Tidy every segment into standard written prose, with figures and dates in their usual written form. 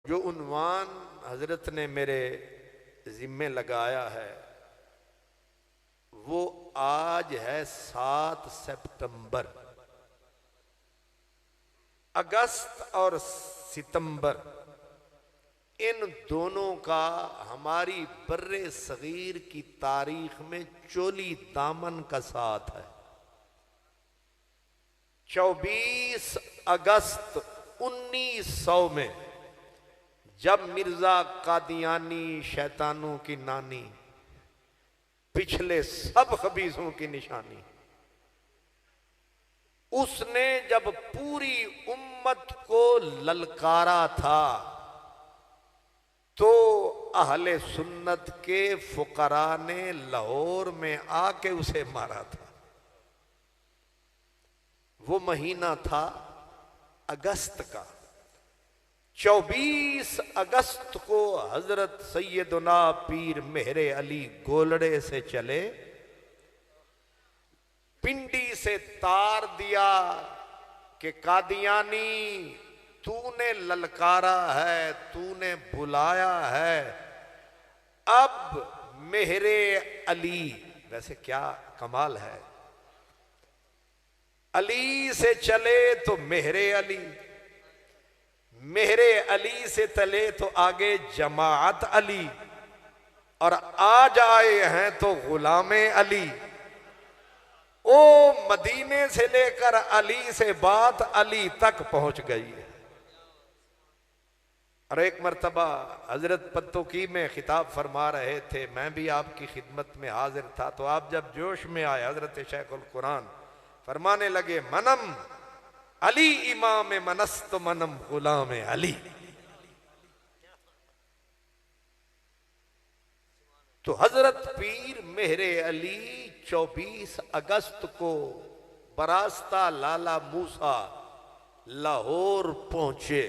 जो उन्वान हजरत ने मेरे जिम्मे लगाया है वो आज है 7 सितंबर। अगस्त और सितंबर इन दोनों का हमारी बर्रे सगीर की तारीख में चोली दामन का साथ है। 24 अगस्त 1900 में जब मिर्जा कादियानी शैतानों की नानी, पिछले सब खबीसों की निशानी, उसने जब पूरी उम्मत को ललकारा था तो अहले सुन्नत के फुकरा ने लाहौर में आके उसे मारा था। वो महीना था अगस्त का। 24 अगस्त को हजरत सैयदना पीर मेहरे अली गोलड़े से चले, पिंडी से तार दिया कि कादियानी तूने ललकारा है, तूने बुलाया है, अब मेहरे अली। वैसे क्या कमाल है, अली से चले तो मेहरे अली, मेहरे अली से चले तो आगे जमाअत अली, और आज आए हैं तो गुलामे अली। ओ मदीने से लेकर अली से बात अली तक पहुंच गई है। और एक मर्तबा हजरत पत्तोकी में खिताब फरमा रहे थे, मैं भी आपकी खिदमत में हाजिर था, तो आप जब जोश में आए हजरत शेखुल कुरान फरमाने लगे, मनम अली इमाम मनस्त मनम गुलाम अली। तो हजरत पीर मेहरे अली 24 अगस्त को बरास्ता लाला मूसा लाहौर पहुंचे।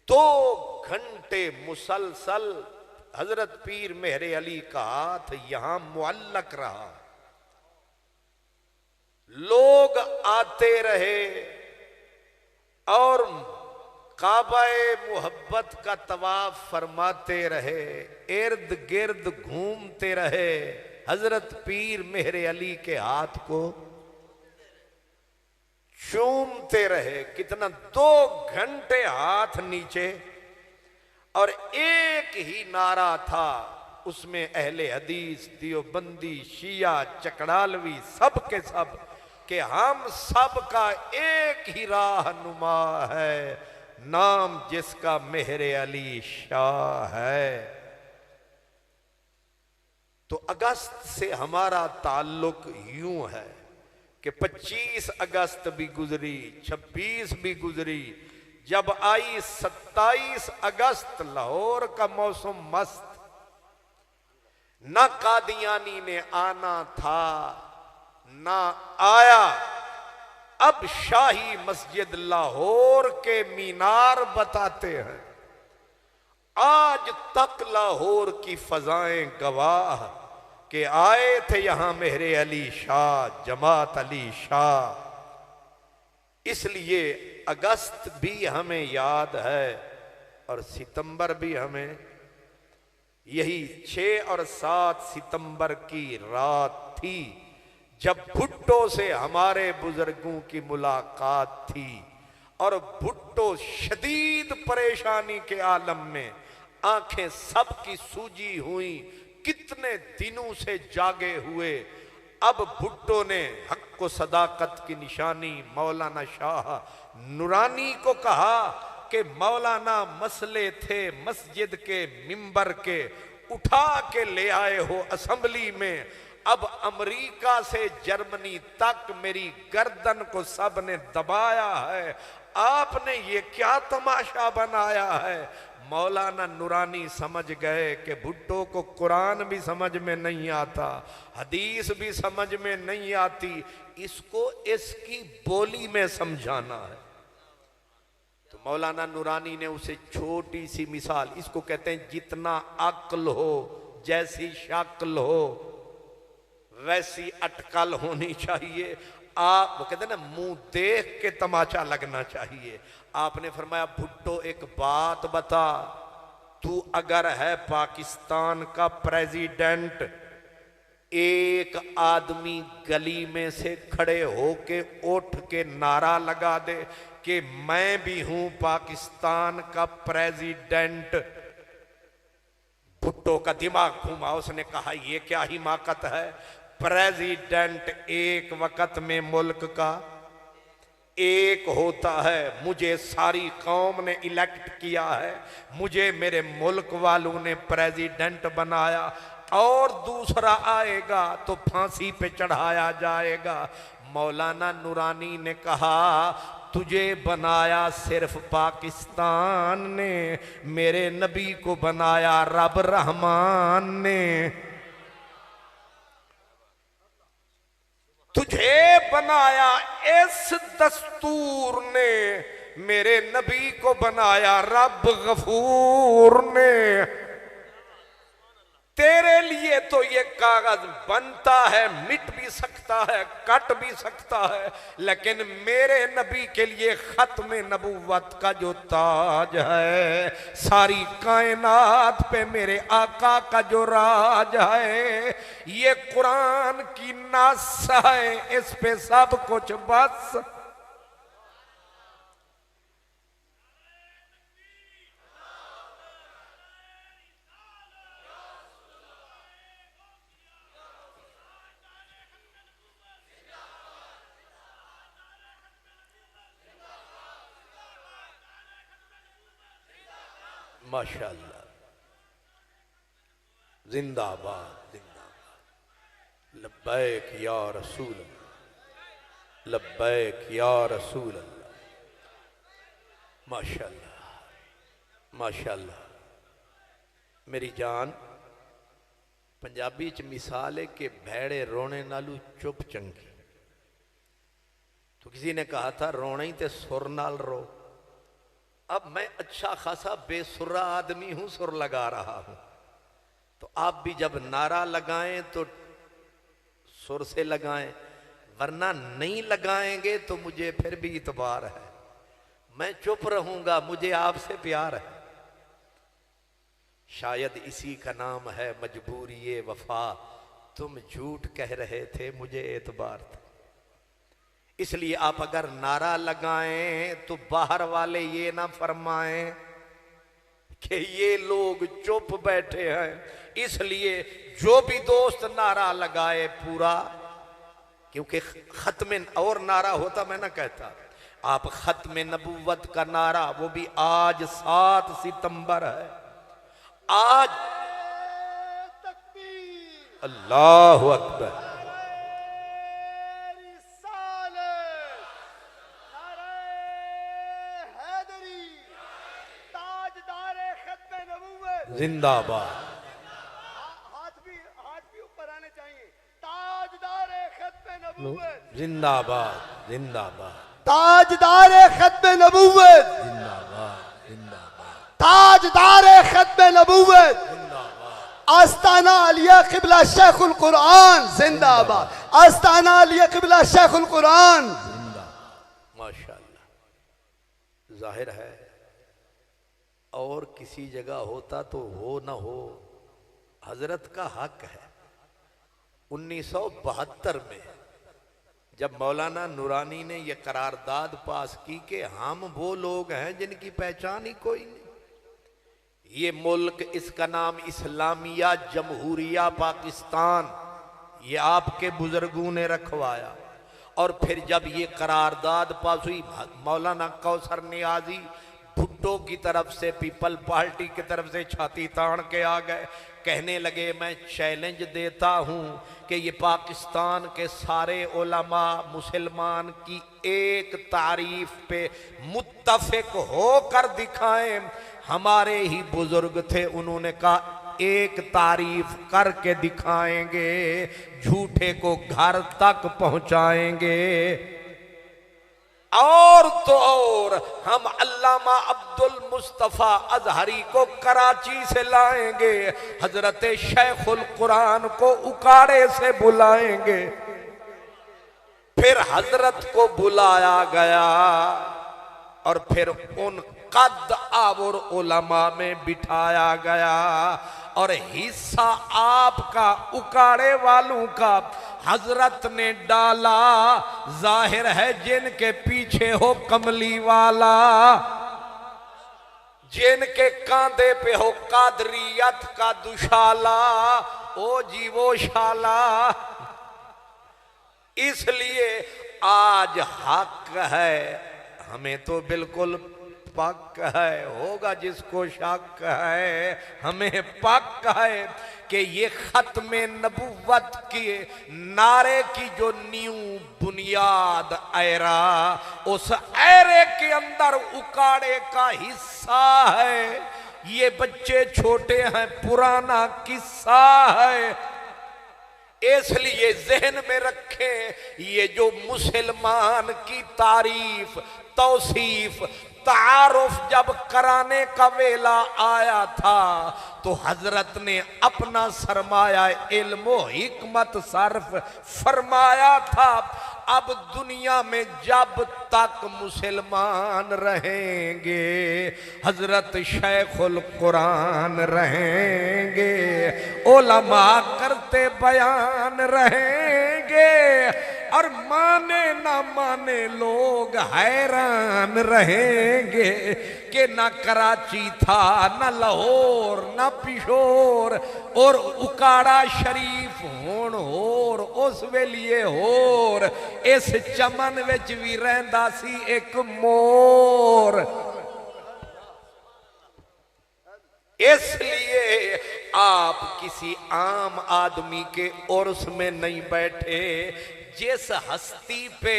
2 घंटे मुसलसल हजरत पीर मेहरे अली का हाथ यहां मुअल्लक रहा। लोग आते रहे और काबाए मुहब्बत का तवाफ फरमाते रहे, इर्द गिर्द घूमते रहे, हजरत पीर मेहरे अली के हाथ को चूमते रहे। कितना 2 घंटे हाथ नीचे, और एक ही नारा था उसमें, अहले हदीस, दियोबंदी, शिया, चकड़ालवी, सब के सब, कि हम सब का एक ही राहनुमा है, नाम जिसका मेहरे अली शाह है। तो अगस्त से हमारा ताल्लुक यूं है कि 25 अगस्त भी गुजरी, 26 भी गुजरी, जब आई 27 अगस्त लाहौर का मौसम मस्त। ना कादियानी ने आना था ना आया। अब शाही मस्जिद लाहौर के मीनार बताते हैं, आज तक लाहौर की फजाएं गवाह कि आए थे यहां मेहरे अली शाह, जमात अली शाह। इसलिए अगस्त भी हमें याद है और सितंबर भी हमें। यही 6 और 7 सितंबर की रात थी जब भुट्टो से हमारे बुजुर्गों की मुलाकात थी, और भुट्टो शदीद परेशानी के आलम में, आंखें सबकी सूजी हुई, कितने दिनों से जागे हुए। अब भुट्टो ने हक को सदाकत की निशानी मौलाना शाह नूरानी को कहा कि मौलाना मसले थे मस्जिद के मिंबर के, उठा के ले आए हो असेंबली में। अब अमेरिका से जर्मनी तक मेरी गर्दन को सब ने दबाया है, आपने ये क्या तमाशा बनाया है। मौलाना नूरानी समझ गए कि भुट्टो को कुरान भी समझ में नहीं आता, हदीस भी समझ में नहीं आती, इसको इसकी बोली में समझाना है। तो मौलाना नूरानी ने उसे छोटी सी मिसाल, इसको कहते हैं जितना अक्ल हो, जैसी शक्ल हो वैसी अटकल होनी चाहिए। आप वो कहते हैं ना, मुंह देख के तमाचा लगना चाहिए। आपने फरमाया भुट्टो एक बात बता, तू अगर है पाकिस्तान का प्रेसिडेंट, एक आदमी गली में से खड़े होके उठ के नारा लगा दे कि मैं भी हूं पाकिस्तान का प्रेसिडेंट। भुट्टो का दिमाग घूमा, उसने कहा ये क्या हिमाकत है, प्रेसिडेंट एक वक्त में मुल्क का एक होता है, मुझे सारी कौम ने इलेक्ट किया है, मुझे मेरे मुल्क वालों ने प्रेसिडेंट बनाया, और दूसरा आएगा तो फांसी पे चढ़ाया जाएगा। मौलाना नूरानी ने कहा तुझे बनाया सिर्फ पाकिस्तान ने, मेरे नबी को बनाया रब रहमान ने। तुझे बनाया इस दस्तूर ने, मेरे नबी को बनाया रब गफूर ने। तेरे लिए तो ये कागज बनता है, मिट भी सकता है, कट भी सकता है, लेकिन मेरे नबी के लिए खत्म नबूवत का जो ताज है, सारी कायनात पे मेरे आका का जो राज है, ये कुरान की नास है, इस पे सब कुछ बस। माशाअल्लाह, जिंदाबाद जिंदाबाद। लब्बैक या रसूल अल्लाह, लब्बैक या रसूल अल्लाह। माशाअल्लाह माशाअल्लाह। मेरी जान, पंजाबी च मिसाल है कि भैड़े रोने नालू चुप चंगी। तो किसी ने कहा था रोना ही ते सुर नाल रो। अब मैं अच्छा खासा बेसुरा आदमी हूं, सुर लगा रहा हूं, तो आप भी जब नारा लगाएं तो सुर से लगाएं, वरना नहीं लगाएंगे तो मुझे फिर भी इतबार है। मैं चुप रहूंगा, मुझे आपसे प्यार है। शायद इसी का नाम है मजबूरी वफा, तुम झूठ कह रहे थे मुझे एतबार था। इसलिए आप अगर नारा लगाएं तो बाहर वाले ये ना फरमाएं कि ये लोग चुप बैठे हैं। इसलिए जो भी दोस्त नारा लगाए पूरा, क्योंकि खत्म और नारा होता, मैं ना कहता, आप खत्म नबूवत का नारा, वो भी आज 7 सितंबर है, आज अल्लाहु अकबर। जिंदाबाद। हाथ भी ऊपर आने चाहिए। ताजदारे खत्मे नबूवत, जिंदाबाद जिंदाबाद। ताजदारे खत्मे नबूवत, जिंदाबाद जिंदाबाद। ताजदारे खत्मे नबूवत, आस्ताना अलिया क़िबला शेखुल कुरान जिंदाबाद, आस्ताना अलिया क़िबला शेखुल कुरान जिंदाबाद। माशाअल्लाह। जाहिर है और किसी जगह होता तो हो ना हो, हजरत का हक है। 1972 में जब मौलाना नूरानी ने यह करारदाद पास की कि हम वो लोग हैं जिनकी पहचान ही कोई नहीं, ये मुल्क, इसका नाम इस्लामिया जमहूरिया पाकिस्तान, ये आपके बुजुर्गों ने रखवाया। और फिर जब ये करारदाद पास हुई, मौलाना कौसर नियाजी भुट्टो की तरफ से, पीपल पार्टी की तरफ से छाती तान के आ गए, कहने लगे मैं चैलेंज देता हूं कि ये पाकिस्तान के सारे उलमा मुसलमान की एक तारीफ पे मुत्तफिक होकर दिखाएं। हमारे ही बुजुर्ग थे, उन्होंने कहा एक तारीफ करके दिखाएंगे, झूठे को घर तक पहुंचाएंगे। और तो और हम अल्लामा अब्दुल मुस्तफा अजहरी को कराची से लाएंगे, हजरत शेखुल कुरान को उकाड़े से बुलाएंगे। फिर हजरत को बुलाया गया और फिर उन कद आवर उलमा में बिठाया गया और हिस्सा आपका उकाड़े वालों का हजरत ने डाला। जाहिर है जिनके पीछे हो कमली वाला, जिनके कांधे पे हो कादरियत का दुशाला, ओ जी वो शाला। इसलिए आज हक है, हमें तो बिल्कुल पक है, होगा जिसको शक है, हमें पक है कि ये खत्म नबुव्वत के नारे की जो न्यू बुनियाद ऐरा, उस ऐरे के अंदर उकाड़े का हिस्सा है। ये बच्चे छोटे हैं, पुराना किस्सा है। इसलिए जहन में रखें, ये जो मुसलमान की तारीफ, तौसीफ, तारुफ जब कराने का वेला आया था तो हजरत ने अपना सरमाया इल्म हिकमत सर्फ फरमाया था। अब दुनिया में जब तक मुसलमान रहेंगे, हजरत शेखुल कुरान रहेंगे, उलमा करते बयान रहेंगे और माने ना माने लोग हैरान रहेंगे कि ना कराची था, ना लाहौर, ना पिशोर और उकाड़ा शरीफ होण होर उस वेलिए होर, इस चमन विच भी रहिंदा सी एक मोर। इसलिए आप किसी आम आदमी के उर्स में नहीं बैठे। जिस हस्ती पे,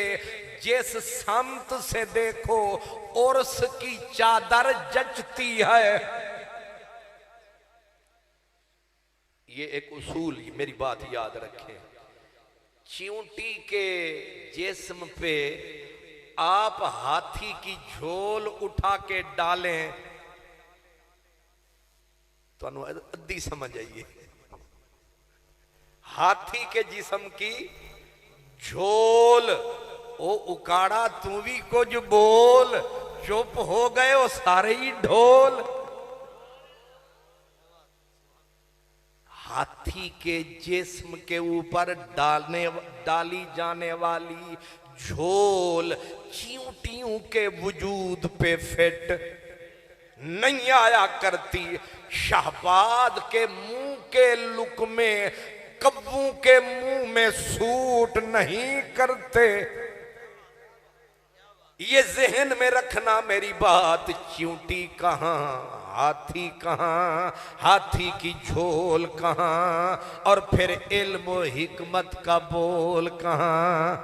जिस संत से देखो उर्स की चादर जचती है। ये एक उसूल, मेरी बात याद रखें। चींटी के जिस्म पे आप हाथी की झोल उठा के डालें तो अद्धी समझ आइए। हाथी के जिस्म की झोल, ओ उकाड़ा तू भी कुछ बोल, चुप हो गए वो सारे ही ढोल। हाथी के जिस्म के ऊपर डाली जाने वाली झोल चींटियों के वजूद पे फिट नहीं आया करती। शहबाज के मुंह के लुक में कब्बू के मुंह में सूट नहीं करते। ये जहन में रखना मेरी बात। चींटी कहां, हाथी कहां, हाथी की झोल कहां और फिर इल्म हिकमत का बोल कहां।